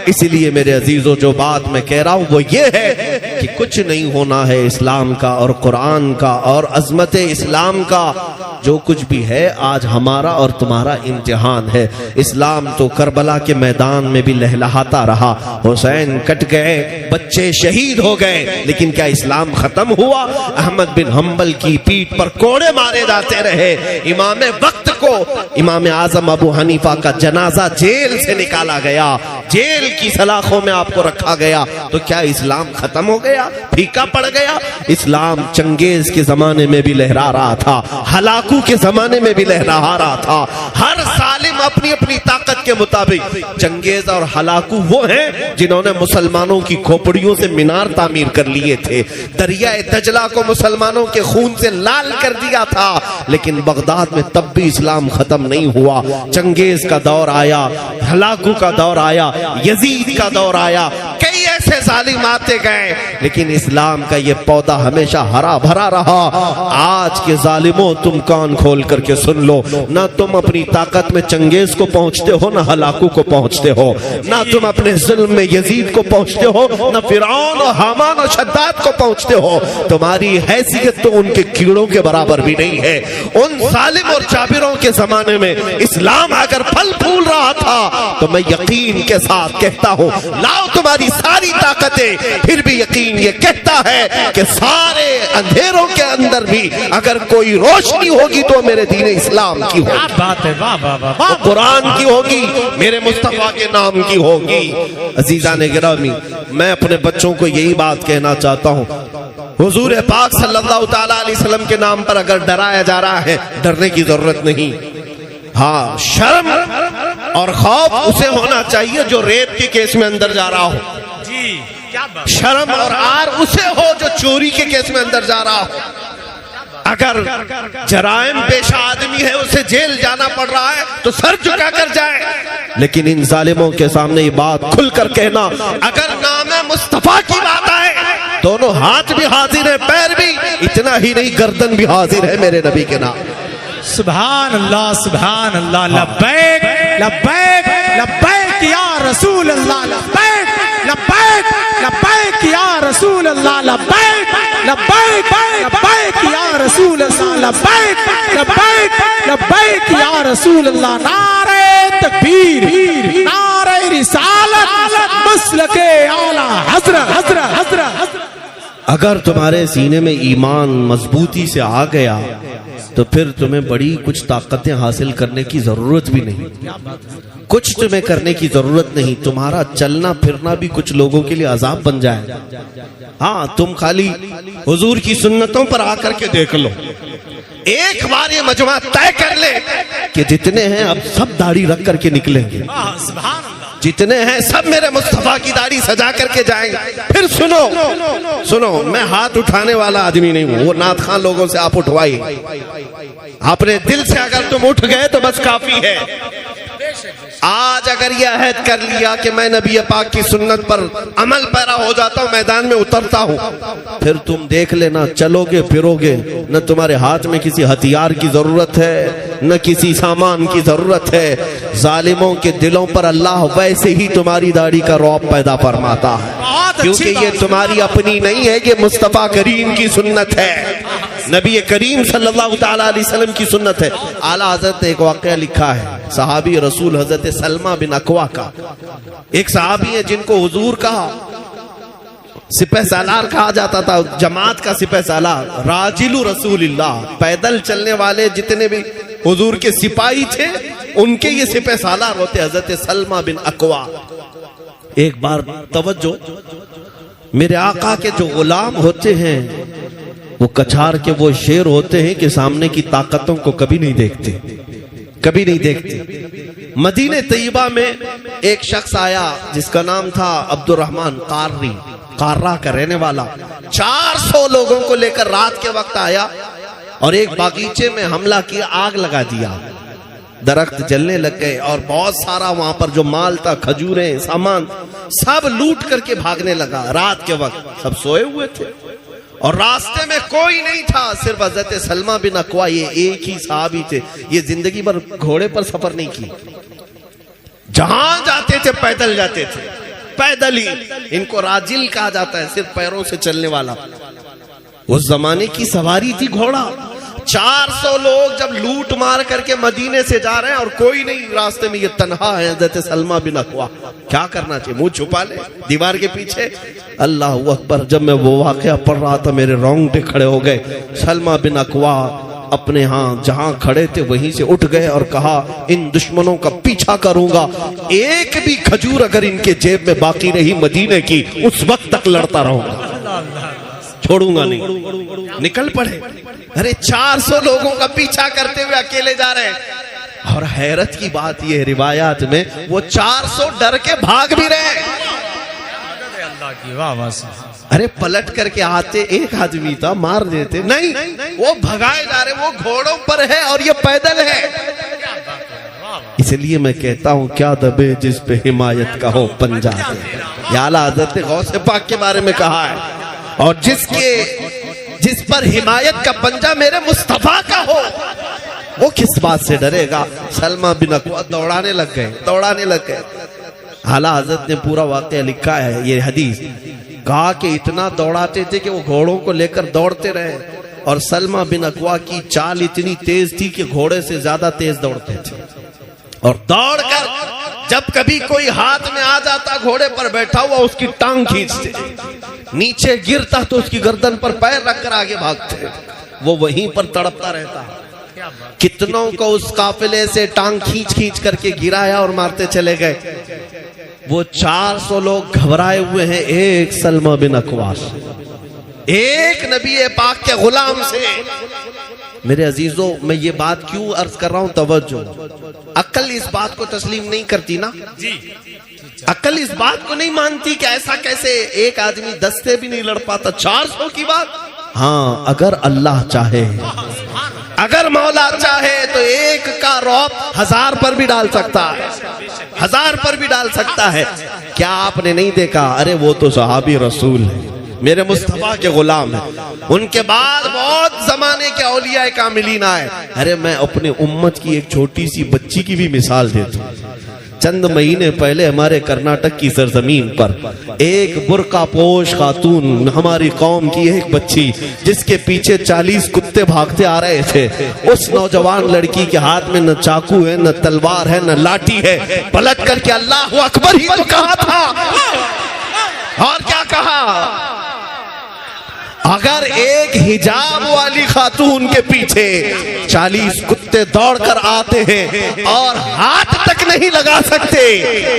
इसलिए मेरे अजीजों, जो बात मैं कह रहा हूं वो ये है कि कुछ नहीं होना है इस्लाम का और कुरान का और अजमत इस्लाम का। जो कुछ भी है आज हमारा और तुम्हारा इम्तिहान है। इस्लाम तो करबला के मैदान में भी लहलहाता रहा, हुसैन कट गए, बच्चे शहीद हो गए, लेकिन क्या इस्लाम खत्म हुआ? अहमद बिन हम्बल की पीठ पर कोड़े मारे जाते रहे। इमाम वक्त को, इमाम आजम अबू हनीफा का जनाजा जेल से निकाला गया, जेल की सलाखों में आपको रखा गया। तो क्या इस्लाम खत्म हो गया, फीका पड़ गया? इस्लाम चंगेज के जमाने में भी लहरा रहा था, हलाकू के जमाने में भी लहरा रहा था। हर सालिम अपनी अपनी ताकत के मुताबिक। चंगेज और हलाकू वो हैं जिन्होंने मुसलमानों की खोपड़ियों से मीनार तामीर कर लिए थे, दरियाए दजला को मुसलमानों के खून से लाल कर दिया था, लेकिन बगदाद में तब भी इस्लाम खत्म नहीं हुआ। चंगेज का दौर आया, हलाकू का दौर आया, यजीद का दौर आया, कई ऐसे जालिम आते गए, लेकिन इस्लाम का ये पौधा हमेशा हरा भरा रहा। आज के जालिमों, तुम कान खोल करके सुन लो, ना तुम अपनी ताकत में चंगेज को पहुंचते हो, ना हलाकू को पहुंचते हो, ना तुम अपने जुल्म में यजीद को पहुंचते हो, ना फिरौन और हामान और शद्दाद को पहुंचते हो। तुम्हारी हैसियत तो उनके कीड़ों के बराबर भी नहीं है। उन जालिम और जाबिरों के जमाने में इस्लाम अगर फल फूल रहा था तो मैं यकीन के साथ कहता हूं, लाओ तुम्हारी सारी ताकतें, फिर भी यकीन ये कहता है कि सारे अंधेरों के अंदर भी अगर कोई रोशनी होगी तो मेरे दीन इस्लाम की होगी। बात है, वाह वाह वाह वाह, कुरान की होगी, मेरे मुस्तफा के नाम की होगी। अजीजान गिरामी, मैं अपने बच्चों को यही बात कहना चाहता हूं, हुजूर पाक सल्लल्लाहु तआला अलैहि वसल्लम के नाम पर अगर डराया जा रहा है, डरने की जरूरत नहीं। हाँ, शर्म और खौफ उसे होना चाहिए जो रेप के केस में अंदर जा रहा हो जी। क्या बात, शर्म और आर उसे हो जो चोरी के केस में अंदर जा रहा हो। अगर जराइम पेशा आदमी है, उसे जेल जाना पड़ रहा है तो सर झुका कर जाए, लेकिन इन जालिमों के सामने ये बात खुलकर कहना, अगर नाम मुस्तफा की बात आए, दोनों हाथ भी हाजिर है, पैर भी, इतना ही नहीं गर्दन भी हाजिर है मेरे नबी के नाम। सुभान अल्लाह, सुभान अल्लाह, लब्बैक लब्बैक लब्बैक या रसूल अल्लाह, लब्बैक लब्बैक लब्बैक या रसूल अल्लाह, लब्बैक लब्बैक लब्बैक या रसूल अल्लाह, लब्बैक लब्बैक लब्बैक या रसूल अल्लाह। नारे तकबीर, नारे रिसालत, मसलके आला हज़रत हज़रत हज़रत। अगर तुम्हारे सीने में ईमान मजबूती से आ गया तो फिर तुम्हें बड़ी कुछ ताकतें हासिल करने की जरूरत भी नहीं, कुछ तुम्हें करने की जरूरत नहीं। तुम्हारा चलना फिरना भी कुछ लोगों के लिए अजाब बन जाए। हाँ, तुम खाली हुजूर की सुन्नतों पर आकर के देख लो, एक बार ये मजमा तय कर ले कि जितने हैं अब सब दाढ़ी रख करके निकलेंगे, जितने हैं सब मेरे मुस्तफा की दाढ़ी सजा करके जाएंगे। फिर सुनो सुनो, मैं हाथ उठाने वाला आदमी नहीं हूं, वो नाथ खान लोगों से आप उठवाइए। अपने दिल से अगर तुम उठ गए तो बस काफी है। आज अगर यह अहद कर लिया कि मैं नबी पाक की सुन्नत पर अमल पैरा हो जाता हूं, मैदान में उतरता हूं, फिर तुम देख लेना, चलोगे फिरोगे, न तुम्हारे हाथ में किसी हथियार की जरूरत है, न किसी सामान की जरूरत है। जालिमों के दिलों पर अल्लाह वैसे ही तुम्हारी दाढ़ी का रौब पैदा फरमाता है, क्योंकि ये तुम्हारी अपनी नहीं है, ये मुस्तफा करीम की सुन्नत है, नबी करीम सल्लल्लाहु तआला अलैहि वसल्लम की सुन्नत है। आला हजरत ने एक वाकया लिखा है, सहाबी रसूल हजरत सलमा बिन अकवा का। एक सहाबी है जिनको हुजूर कहा सिपह सालार कहा जाता था, जमात का सिपह सालार, राजिलु रसूलिल्लाह, पैदल चलने वाले जितने भी हुजूर के सिपाही थे उनके ये सिपह सालार होते हजरत सलमा बिन अकवा। एक बार तवज्जो, मेरे आका के जो गुलाम होते हैं वो कछार के वो शेर होते हैं कि सामने की ताकतों को कभी नहीं देखते, कभी नहीं देखते। मदीने तैयबा में एक शख्स आया जिसका नाम था अब्दुर्रहमान काररी, कार्रा का रहने वाला, 400 लोगों को लेकर रात के वक्त आया और एक बागीचे में हमला किया, आग लगा दिया, दरख्त जलने लग गए और बहुत सारा वहां पर जो माल था, खजूरें, सामान, सब लूट करके भागने लगा। रात के वक्त सब सोए हुए थे और रास्ते में कोई नहीं था, सिर्फ हजरत सलमा बिन अकवा, ये एक ही साहबी थे। ये जिंदगी भर घोड़े पर सफर नहीं की, जहां जाते थे पैदल जाते थे। पैदल ही। इनको राजिल कहा जाता है, सिर्फ पैरों से चलने वाला। उस जमाने की सवारी थी घोड़ा। 400 लोग जब लूट मार करके मदीने से जा रहे हैं और कोई नहीं रास्ते में, ये तन्हा है हज़रत सलमा बिन अकवा। क्या करना चाहिए? मुंह छुपा ले दीवार के पीछे। अल्लाह अकबर। जब मैं वो वाकया पढ़ रहा था मेरे रोंगटे खड़े हो गए। सलमा बिन अकवा अपने यहाँ जहां खड़े थे वहीं से उठ गए और कहा, इन दुश्मनों का पीछा करूंगा, एक भी खजूर अगर इनके जेब में बाकी रही मदीने की, उस वक्त तक लड़ता रहूंगा, छोड़ूंगा नहीं। निकल पड़े। अरे 400 लोगों का पीछा करते हुए अकेले जा रहे हैं। और हैरत की बात यह है, रिवायात में वो 400 डर के भाग भी रहे। अल्लाह की वाह। अरे पलट करके आते एक आदमी था, मार देते, नहीं वो भगाए जा रहे। वो घोड़ों पर है और ये पैदल है। इसलिए मैं कहता हूँ, क्या दबे जिस पे हिमायत का हो पंजा। या आला हज़रत ने गौसे पाक के बारे में कहा है, और जिस पर हिमायत का पंजा मेरे मुस्तफा का हो, वो किस बात से डरेगा। सलमा बिन अकवा दौड़ाने लग गए। आला हज़रत ने पूरा वाक़या लिखा है, ये हदीस। कहा कि इतना दौड़ाते थे कि वो घोड़ों को लेकर दौड़ते रहे, और सलमा बिन अकवा की चाल इतनी तेज थी कि घोड़े से ज्यादा तेज दौड़ते थे। और दौड़कर जब कभी कोई हाथ में आ जाता घोड़े पर बैठा हुआ, उसकी टांग खींचते, नीचे गिरता तो उसकी गर्दन पर पैर रखकर आगे भागते। वो वहीं पर तड़पता रहता। कितनों को उस काफिले से टांग खींच करके गिराया और मारते चले गए। वो 400 लोग घबराए हुए हैं एक सलमा बिन अकवा, एक नबी पाक के गुलाम से। मेरे अजीजों, मैं ये बात क्यों अर्ज कर रहा हूं, तवज्जो। अक्ल इस बात को तस्लीम नहीं करती ना जी। अक्ल इस बात को नहीं मानती कि ऐसा कैसे एक आदमी 10 से भी नहीं लड़ पाता, 400 की बात। हाँ, अगर अल्लाह चाहे, अगर मौला चाहे तो एक का रौब 1000 पर भी डाल सकता है, 1000 पर भी डाल सकता है। क्या आपने नहीं देखा? अरे वो तो सहाबी रसूल है, मेरे मुस्तफा के गुलाम है। उनके बाद बहुत जमाने के औलिया कामिलीन आए। अरे मैं अपने उम्मत की एक छोटी सी बच्ची की भी मिसाल देता हूँ। चंद महीने पहले हमारे कर्नाटक की सरजमीन पर एक बुर्का पोश खातून, हमारी कौम की एक बच्ची, जिसके पीछे 40 कुत्ते भागते आ रहे थे, उस नौजवान लड़की के हाथ में न चाकू है, न तलवार है, न लाठी है। पलट करके अल्लाह अकबर ही तो कहा था। और क्या कहा? अगर एक हिजाब वाली खातून के पीछे 40 कुत्ते दौड़कर आते हैं और हाथ तक नहीं लगा सकते,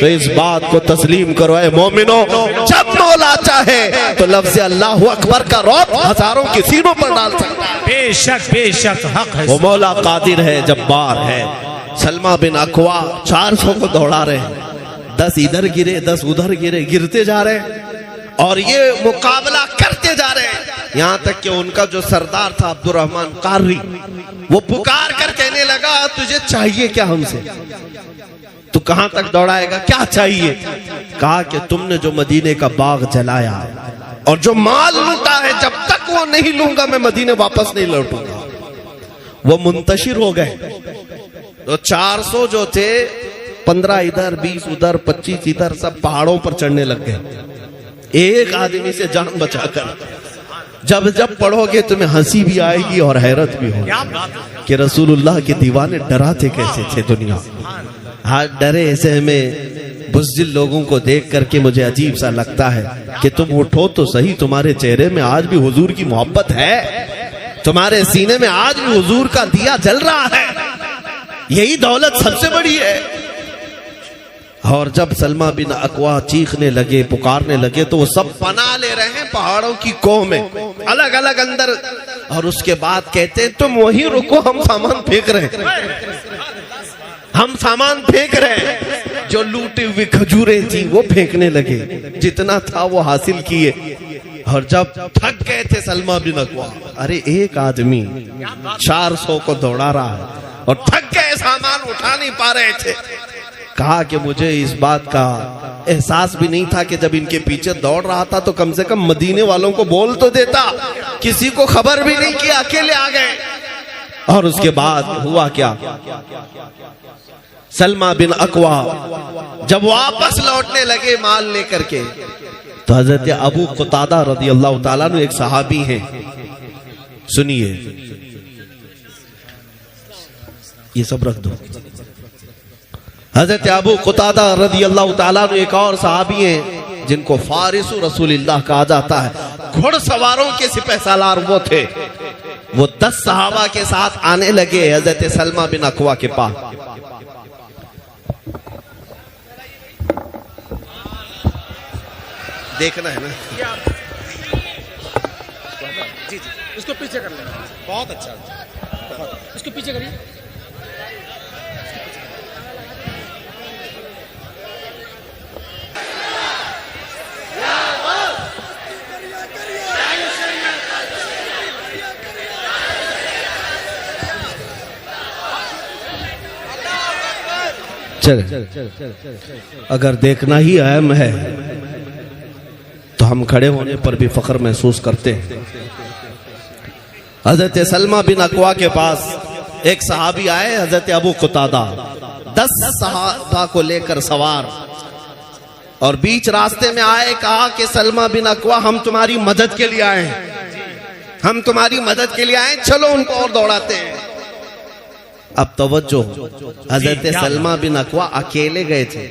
तो इस बात को तस्लीम करो ऐ मोमिनो, जब मौला चाहे तो लफ्ज़ अल्लाह अकबर का रौब हजारों के सीनों पर डाल सकता है। बेशक हक है। वो मौला कादिर है, जब्बार है। सलमा बिन अकवा 400 को दौड़ा रहे हैं, 10 इधर गिरे, 10 उधर गिरे, गिरते जा रहे हैं और ये मुकाबला करते जा रहे हैं। यहाँ तक कि उनका जो सरदार था अब्दुर्रहमान कारी, वो पुकार कर कहने लगा, तुझे चाहिए क्या हमसे? तू कहां तक दौड़ाएगा? क्या चाहिए? कहा कि तुमने जो मदीने का बाग जलाया और जो माल लूटा है, जब तक वो नहीं लूंगा मैं मदीने वापस नहीं लौटूंगा। वो मुंतशिर हो गए। तो 400 जो थे, 15 इधर, 20 उधर, 25 इधर, सब पहाड़ों पर चढ़ने लग गए एक आदमी से जान बचाकर। जब पढ़ोगे तुम्हें हंसी भी आएगी और हैरत भी होगी कि रसूलुल्लाह के दीवाने डराते कैसे थे दुनिया। हाँ, डरे ऐसे में बुज़दिल लोगों को देख करके मुझे अजीब सा लगता है कि तुम उठो तो सही, तुम्हारे चेहरे में आज भी हुजूर की मोहब्बत है, तुम्हारे सीने में आज भी हुजूर का दिया जल रहा है। यही दौलत सबसे बड़ी है। और जब सलमा बिन अकवा चीखने लगे, पुकारने लगे, तो वो सब पनाह ले रहे हैं पहाड़ों की कोह में, अलग अलग अंदर। और उसके बाद कहते हैं, तुम वहीं रुको, हम सामान फेंक रहे हैं, हम सामान फेंक रहे हैं। जो लूटी हुई खजूरें थी वो फेंकने लगे, जितना था वो हासिल किए। और जब थक गए थे सलमा बिन अकवा, अरे एक आदमी 400 को दौड़ा रहा है और थक गए, सामान उठा नहीं पा रहे थे। कहा कि मुझे इस बात का एहसास भी नहीं था कि जब इनके पीछे दौड़ रहा था तो कम से कम मदीने वालों को बोल तो देता। किसी को खबर भी नहीं किया, अकेले आ गए। और उसके बाद हुआ क्या? सलमा बिन अकवा जब वापस लौटने लगे माल लेकर के, तो हजरत अबू कुतादा रदी अल्लाह ताला अन्हु एक सहाबी हैं, सुनिए, ये सब रख दो। हजरत अबू कुतादा रदी अल्लाह ताला अन्हु एक और सहाबी हैं जिनको फारिसु रसूलिल्लाह कहा जाता है। घुड़सवारों के सिपहसालार वो थे। वो 10 सहाबा के साथ आने लगे हजरत सलमा बिन अकवा के पास। देखना है ना, जी जी, इसको पीछे कर लेना, बहुत अच्छा, बहुत, इसको पीछे करिए। चले, अगर देखना ही अहम है तो हम खड़े होने पर भी फख्र महसूस करते हैं। हजरत सलमा बिन अकवा के पास एक सहाबी आए, हजरत अबू कुतादा 10 सहाबा को लेकर सवार, और बीच रास्ते में आए, कहा कि सलमा बिन अकवा हम तुम्हारी मदद के लिए आए हैं, हम तुम्हारी मदद के लिए आए, चलो उनको और दौड़ाते हैं। अब तवज्जो, हजरत सलमा बिन अकवा अकेले गए थे।